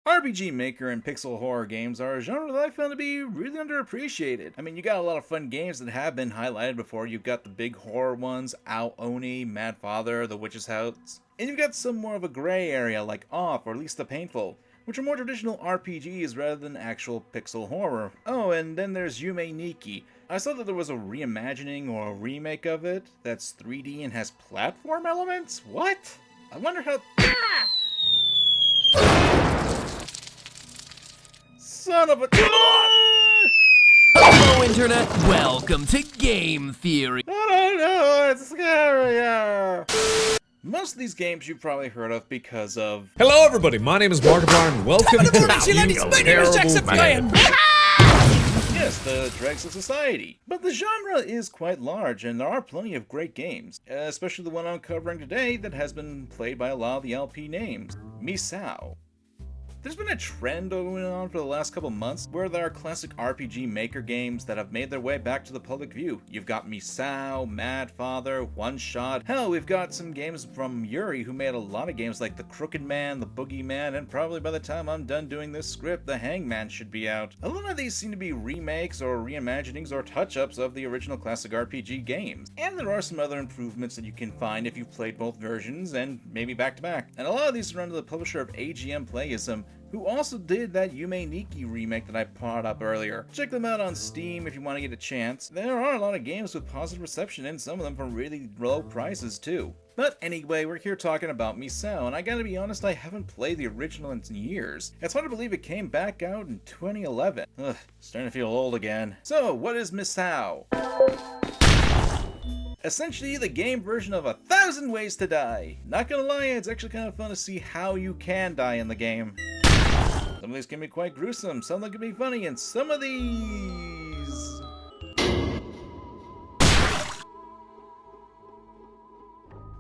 RPG Maker and pixel horror games are a genre that I found to be really underappreciated. I mean, you got a lot of fun games that have been highlighted before. You've got the big horror ones, Ao Oni, Mad Father, The Witch's House. And you've got some more of a gray area like Off or Least the Painful, which are more traditional RPGs rather than actual pixel horror. Oh, and then there's Yume Nikki. I saw that there was a reimagining or a remake of it that's 3D and has platform elements? What? I wonder how... Son of a... Hello, Internet! Welcome to Game Theory! I don't know, it's scary. Most of these games you've probably heard of because of... Hello, everybody. My name is Markiplier, and welcome to You Terrible Man. Yes, the Dregs of Society. But the genre is quite large, and there are plenty of great games, especially the one I'm covering today that has been played by a lot of the LP names, Misao. There's been a trend going on for the last couple months where there are classic RPG Maker games that have made their way back to the public view. You've got Misao, Mad Father, One Shot. Hell, we've got some games from Yuri who made a lot of games like The Crooked Man, The Boogeyman, and probably by the time I'm done doing this script, The Hangman should be out. A lot of these seem to be remakes or reimaginings or touch-ups of the original classic RPG games. And there are some other improvements that you can find if you've played both versions and maybe back-to-back. And a lot of these are under the publisher of AGM Playism, who also did that Yume Nikki remake that I brought up earlier. Check them out on Steam if you want to get a chance. There are a lot of games with positive reception and some of them for really low prices too. But anyway, we're here talking about Misao, and I gotta be honest, I haven't played the original in years. It's hard to believe it came back out in 2011. Ugh, starting to feel old again. So, what is Misao? Essentially, the game version of 1,000 Ways to Die. Not gonna lie, it's actually kind of fun to see how you can die in the game. Some of these can be quite gruesome, some of them can be funny, and some of these...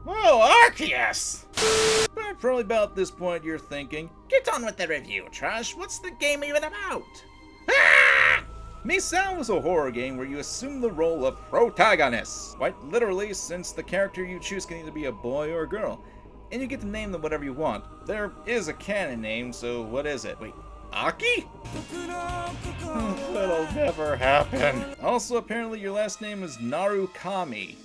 Oh, Arceus! But probably about this point you're thinking, get on with the review, Trash, what's the game even about? Ah! Misao is a horror game where you assume the role of protagonist, quite literally, since the character you choose can either be a boy or a girl. And you get to name them whatever you want. There is a canon name, so what is it? Wait, Aki? That'll never happen. Also, apparently your last name is Narukami.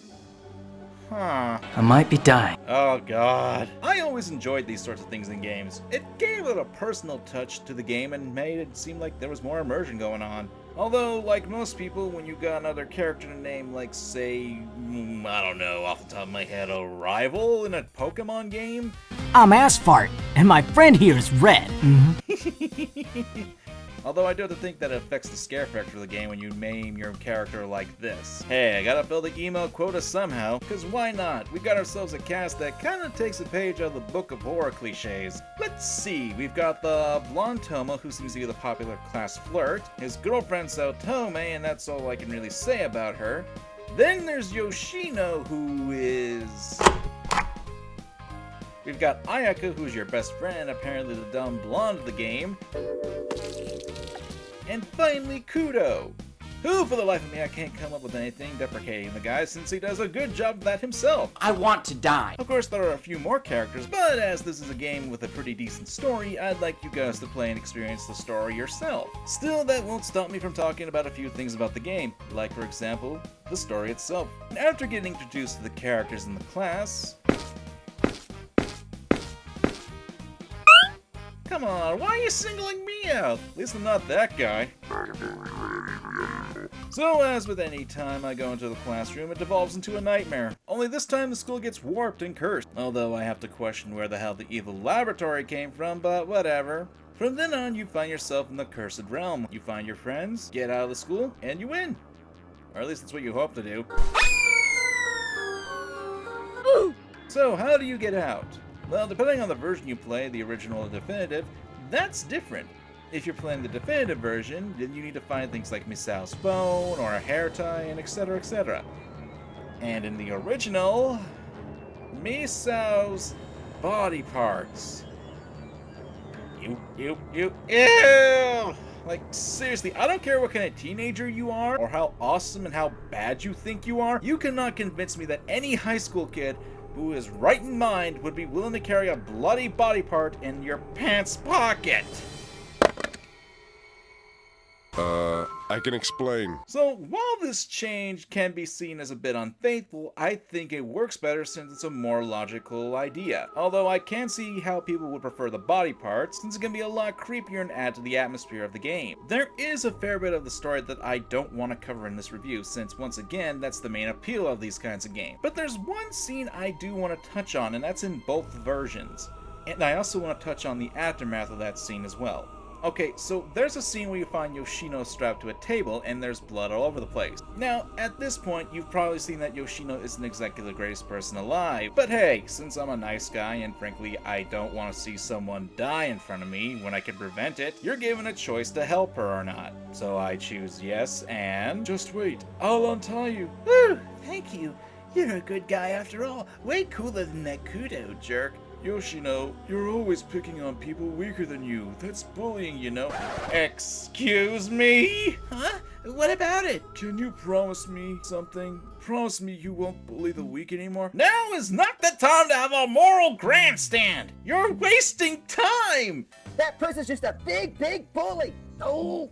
Huh. I might be dying. Oh god. I always enjoyed these sorts of things in games. It gave it a personal touch to the game and made it seem like there was more immersion going on. Although, like most people, when you got another character to name, like, say, I don't know, off the top of my head, a rival in a Pokemon game? I'm Asphalt, and my friend here is Red. Although I do have to think that it affects the scare factor of the game when you name your character like this. Hey, I gotta fill the email quota somehow, cause why not? We got ourselves a cast that kinda takes a page out of the book of horror cliches. Let's see, we've got the blonde Toma, who seems to be the popular class flirt, his girlfriend Saotome, and that's all I can really say about her. Then there's Yoshino, who is... We've got Ayaka, who's your best friend, apparently the dumb blonde of the game. And finally, Kudo, who, for the life of me, I can't come up with anything deprecating the guy since he does a good job of that himself. I want to die. Of course, there are a few more characters, but as this is a game with a pretty decent story, I'd like you guys to play and experience the story yourself. Still, that won't stop me from talking about a few things about the game, like, for example, the story itself. After getting introduced to the characters in the class... Come on, why are you singling me out? At least I'm not that guy. So, as with any time I go into the classroom, it devolves into a nightmare. Only this time the school gets warped and cursed. Although I have to question where the hell the evil laboratory came from, but whatever. From then on, you find yourself in the cursed realm. You find your friends, get out of the school, and you win. Or at least that's what you hope to do. So, how do you get out? Well, depending on the version you play, the original or definitive, that's different. If you're playing the definitive version, then you need to find things like Misao's phone, or a hair tie, and etc, etc. And in the original, Misao's body parts. Ew! Like, seriously, I don't care what kind of teenager you are, or how awesome and how bad you think you are, you cannot convince me that any high school kid who is right in mind would be willing to carry a bloody body part in your pants pocket. I can explain. So, while this change can be seen as a bit unfaithful, I think it works better since it's a more logical idea. Although I can see how people would prefer the body parts, since it can be a lot creepier and add to the atmosphere of the game. There is a fair bit of the story that I don't want to cover in this review, since once again, that's the main appeal of these kinds of games. But there's one scene I do want to touch on, and that's in both versions. And I also want to touch on the aftermath of that scene as well. Okay, so there's a scene where you find Yoshino strapped to a table and there's blood all over the place. Now, at this point, you've probably seen that Yoshino isn't exactly the greatest person alive, but hey, since I'm a nice guy and frankly I don't want to see someone die in front of me when I can prevent it, you're given a choice to help her or not. So I choose yes and... Just wait, I'll untie you. Woo! Thank you. You're a good guy after all. Way cooler than that Kudo jerk. Yoshino, you're always picking on people weaker than you. That's bullying, you know. Excuse me? Huh? What about it? Can you promise me something? Promise me you won't bully the weak anymore? Now is not the time to have a moral grandstand! You're wasting time! That person's just a big bully. Oh,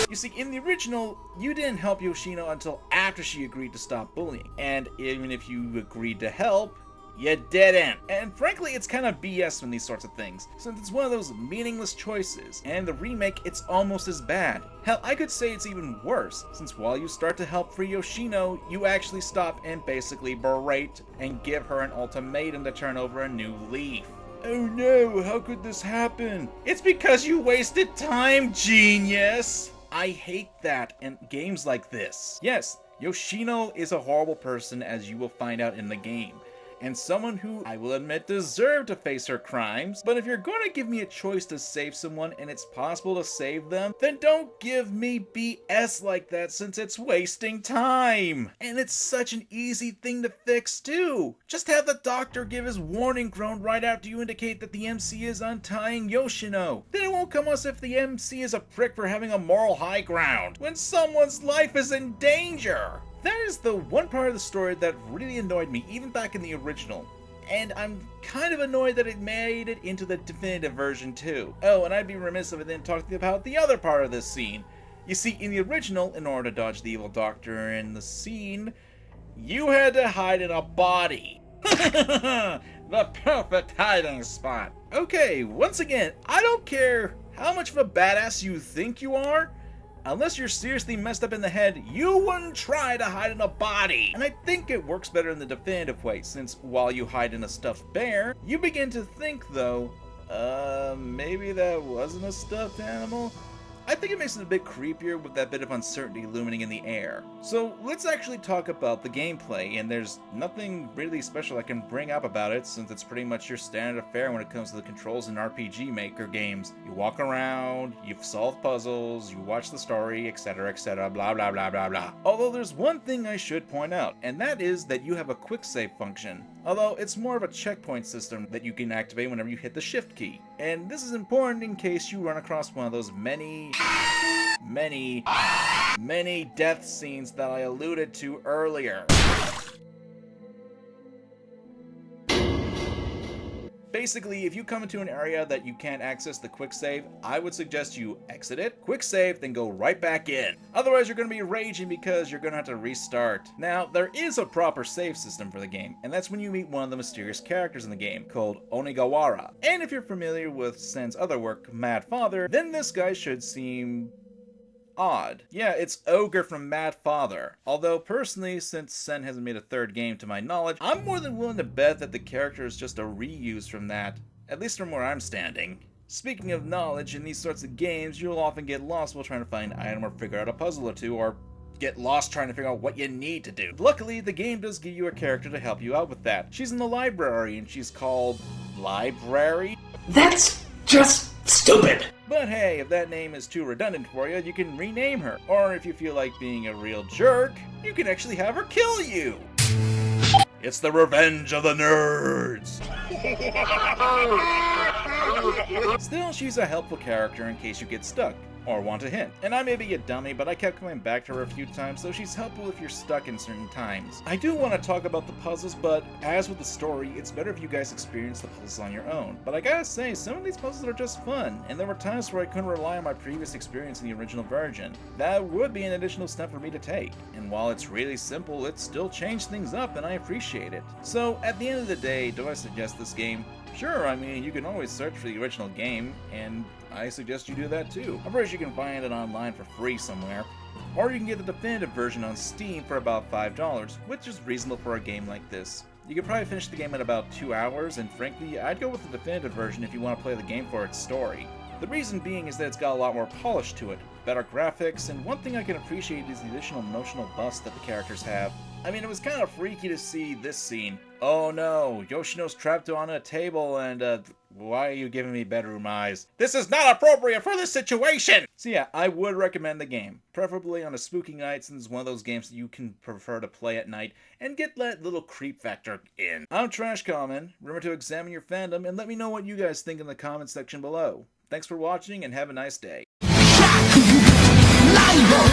You see, in the original, you didn't help Yoshino until after she agreed to stop bullying. And even if you agreed to help, you didn't. And frankly, it's kind of BS from these sorts of things, since it's one of those meaningless choices. And the remake, it's almost as bad. Hell, I could say it's even worse, since while you start to help free Yoshino, you actually stop and basically berate and give her an ultimatum to turn over a new leaf. Oh no, how could this happen? It's because you wasted time, genius! I hate that in games like this. Yes, Yoshino is a horrible person, as you will find out in the game, and someone who, I will admit, deserved to face her crimes. But if you're going to give me a choice to save someone and it's possible to save them, then don't give me BS like that, since it's wasting time. And it's such an easy thing to fix too. Just have the doctor give his warning groan right after you indicate that the MC is untying Yoshino. Then it won't come as if the MC is a prick for having a moral high ground when someone's life is in danger. That is the one part of the story that really annoyed me, even back in the original. And I'm kind of annoyed that it made it into the definitive version too. Oh, and I'd be remiss if I didn't talk about the other part of this scene. You see, in the original, in order to dodge the evil doctor in the scene, you had to hide in a body. The perfect hiding spot. Okay, once again, I don't care how much of a badass you think you are, unless you're seriously messed up in the head, you wouldn't try to hide in a body. And I think it works better in the definitive way, since while you hide in a stuffed bear, you begin to think though, maybe that wasn't a stuffed animal? I think it makes it a bit creepier with that bit of uncertainty looming in the air. So let's actually talk about the gameplay, and there's nothing really special I can bring up about it, since it's pretty much your standard affair when it comes to the controls in RPG Maker games. You walk around, you solve puzzles, you watch the story, etc, blah blah blah blah blah. Although there's one thing I should point out, and that is that you have a quick save function. Although it's more of a checkpoint system that you can activate whenever you hit the shift key. And this is important in case you run across one of those many death scenes that I alluded to earlier. Basically, if you come into an area that you can't access the quick save, I would suggest you exit it, quick save, then go right back in. Otherwise, you're going to be raging because you're going to have to restart. Now, there is a proper save system for the game, and that's when you meet one of the mysterious characters in the game, called Onigawara. And if you're familiar with Sen's other work, Mad Father, then this guy should seem odd. Yeah, it's Ogre from Mad Father. Although personally, since Sen hasn't made a third game to my knowledge, I'm more than willing to bet that the character is just a reuse from that, at least from where I'm standing. Speaking of knowledge, in these sorts of games, you'll often get lost while trying to find an item or figure out a puzzle or two, or get lost trying to figure out what you need to do. Luckily, the game does give you a character to help you out with that. She's in the library, and she's called Library? That's just stupid. But hey, if that name is too redundant for you, you can rename her. Or if you feel like being a real jerk, you can actually have her kill you. It's the revenge of the nerds. Still, she's a helpful character in case you get stuck. or want a hint. And I may be a dummy, but I kept coming back to her a few times, so she's helpful if you're stuck in certain times. I do want to talk about the puzzles, but as with the story, it's better if you guys experience the puzzles on your own. But I gotta say, some of these puzzles are just fun, and there were times where I couldn't rely on my previous experience in the original version. That would be an additional step for me to take, and while it's really simple, it still changed things up, and I appreciate it. So, at the end of the day, do I suggest this game? Sure, I mean, you can always search for the original game, and I suggest you do that too. I'm pretty sure you can find it online for free somewhere. Or you can get the definitive version on Steam for about $5, which is reasonable for a game like this. You could probably finish the game in about 2 hours, and frankly, I'd go with the definitive version if you want to play the game for its story. The reason being is that it's got a lot more polish to it, better graphics, and one thing I can appreciate is the additional emotional busts that the characters have. I mean, it was kind of freaky to see this scene. Oh no, Yoshino's trapped on a table and, why are you giving me bedroom eyes? This is not appropriate for this situation! So yeah, I would recommend the game, preferably on a spooky night since it's one of those games that you can prefer to play at night and get that little creep factor in. I'm TrashCommon. Remember to examine your fandom and let me know what you guys think in the comment section below. Thanks for watching and have a nice day. Liable,